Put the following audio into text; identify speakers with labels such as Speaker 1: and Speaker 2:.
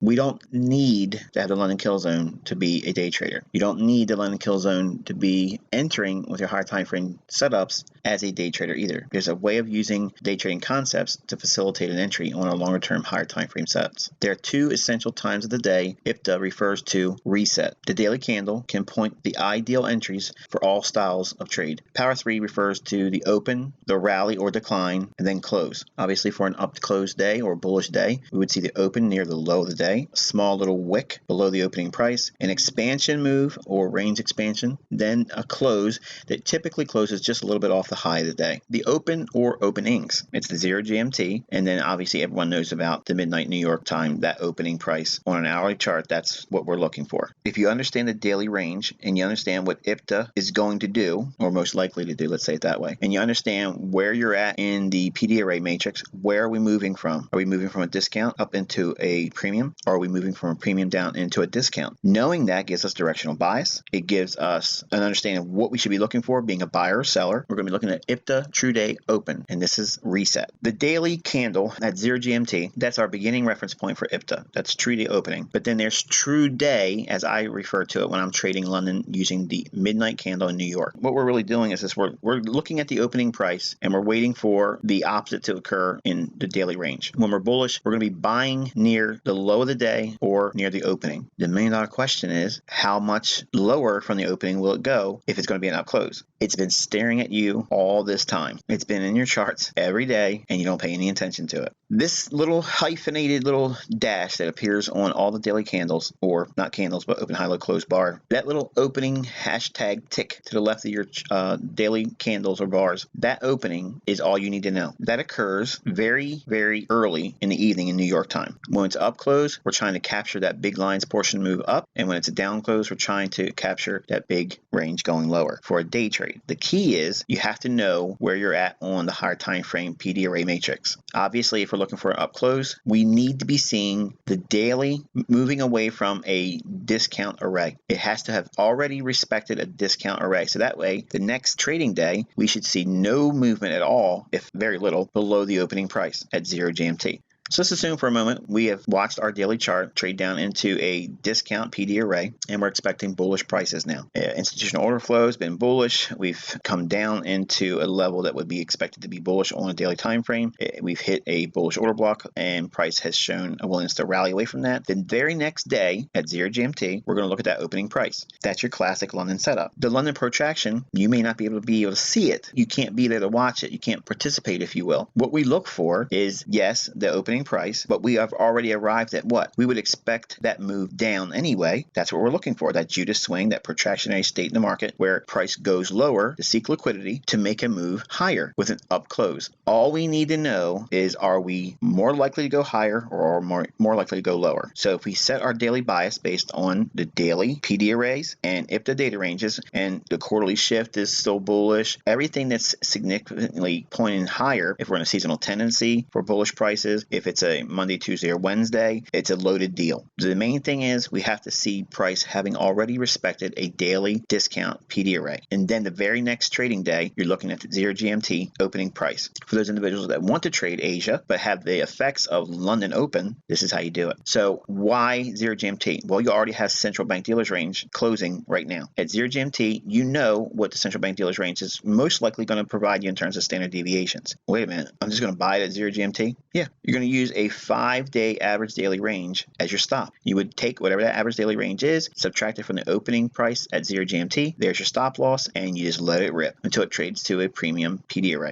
Speaker 1: We don't need to have the London kill zone to be a day trader. You don't need the London kill zone to be entering with your higher time frame setups as a day trader either. There's a way of using day trading concepts to facilitate an entry on a longer term higher time frame sets. There are two essential times of the day IPTA refers to reset. The daily candle can point the ideal entries for all styles of trade. Power 3 refers to the open, the rally or decline, and then close. Obviously for an up close day or bullish day, we would see the open near the low of the day, a small little wick below the opening price, an expansion move or range expansion, then a close that typically closes just a little bit off the high of the day. The open or openings, it's the 0 GMT, and then obviously everyone knows about the midnight New York time, that opening price on an hourly chart. That's what we're looking for. If you understand the daily range and you understand what IPTA is going to do, or most likely to do, let's say it that way, and you understand where you're at in the PD array matrix, where are we moving from? Are we moving from a discount up into a premium, or are we moving from a premium down into a discount? Knowing that gives us directional bias. It gives us an understanding of what we should be looking for, being a buyer or seller. We're going to be looking at IPTA true day open, and this is reset. The daily candle at 0 GMT, that's our beginning reference point for IPTA. That's true day opening. But then there's true day, as I refer to it when I'm trading London using the midnight candle in New York. What we're really doing is this: we're looking at the opening price and we're waiting for the opposite to occur in the daily range. When we're bullish, we're going to be buying near the low of the day or near the opening. The $1 million question is, how much lower from the opening will it go if it's going to be an up close? It's been staring at you all this time. It's been in your charts every day and you don't pay any attention to it. This little hyphenated little dash that appears on all the daily candles, or not candles, but open, high, low, close bar, that little opening hashtag tick to the left of your daily candles or bars, that opening is all you need to know. That occurs very, very early in the evening in New York time. When it's up close, we're trying to capture that big lines portion move up, and when it's a down close, we're trying to capture that big range going lower for a day trade. The key is you have to know where you're at on the higher time frame PD array matrix. Obviously, if we're looking for an up close, we need to be seeing the daily moving away from a discount array. It has to have already respected a discount array. So that way, the next trading day, we should see no movement at all, if very little, below the opening price at 0 GMT. So let's assume for a moment we have watched our daily chart trade down into a discount PD array, and we're expecting bullish prices now. Institutional order flow has been bullish. We've come down into a level that would be expected to be bullish on a daily time frame. We've hit a bullish order block, and price has shown a willingness to rally away from that. The very next day at 0 GMT, we're going to look at that opening price. That's your classic London setup. The London protraction, you may not be able to see it. You can't be there to watch it. You can't participate, if you will. What we look for is, yes, the opening price, but we have already arrived at what? We would expect that move down anyway. That's what we're looking for, that Judas swing, that protractionary state in the market where price goes lower to seek liquidity to make a move higher with an up close. All we need to know is, are we more likely to go higher or more likely to go lower? So if we set our daily bias based on the daily PD arrays and if the data ranges and the quarterly shift is still bullish, everything that's significantly pointing higher, if we're in a seasonal tendency for bullish prices, if it's a Monday, Tuesday, or Wednesday, it's a loaded deal. The main thing is we have to see price having already respected a daily discount PD array. And then the very next trading day, you're looking at the 0 GMT opening price. For those individuals that want to trade Asia, but have the effects of London open, this is how you do it. So why 0 GMT? Well, you already have central bank dealers range closing right now. At 0 GMT, you know what the central bank dealers range is most likely going to provide you in terms of standard deviations. Wait a minute, I'm just going to buy it at 0 GMT? Yeah, you're going to use a 5-day average daily range as your stop. You would take whatever that average daily range is, subtract it from the opening price at 0 GMT, there's your stop loss, and you just let it rip until it trades to a premium PD array.